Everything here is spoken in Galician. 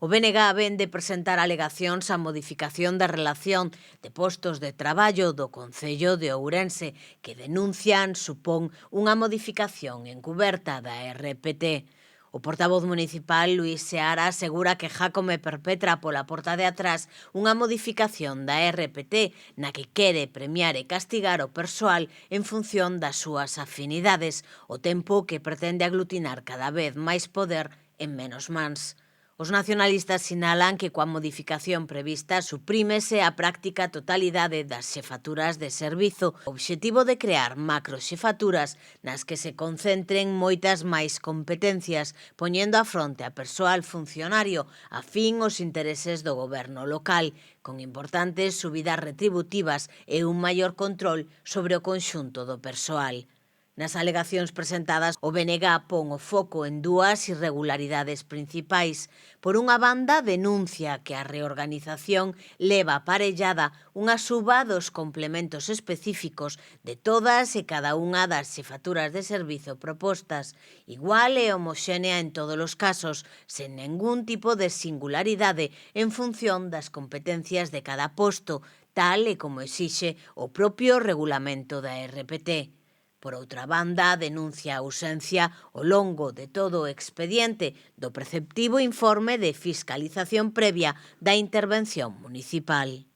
O BNG ven de presentar alegacións á modificación da relación de postos de traballo do Concello de Ourense, que denuncian supón unha modificación encuberta da RPT. O portavoz municipal, Luís Seara, asegura que Jácome perpetra pola porta de atrás unha modificación da RPT na que quere premiar e castigar o persoal en función das súas afinidades, o tempo que pretende aglutinar cada vez máis poder en menos mans. Os nacionalistas sinalan que coa modificación prevista suprímese a práctica totalidade das xefaturas de servizo, o obxectivo de crear macroxefaturas nas que se concentren moitas máis competencias, poñendo a fronte a persoal funcionario afín aos intereses do goberno local, con importantes subidas retributivas e un maior control sobre o conxunto do persoal. Nas alegacións presentadas, o BNG pon o foco en dúas irregularidades principais. Por unha banda, denuncia que a reorganización leva aparellada unha suba dos complementos específicos de todas e cada unha das xefaturas de servizo propostas, igual e homoxénea en todos os casos, sen ningún tipo de singularidade en función das competencias de cada posto, tal e como exixe o propio regulamento da RPT. Por outra banda, denuncia a ausencia ao longo de todo o expediente do preceptivo informe de fiscalización previa da intervención municipal.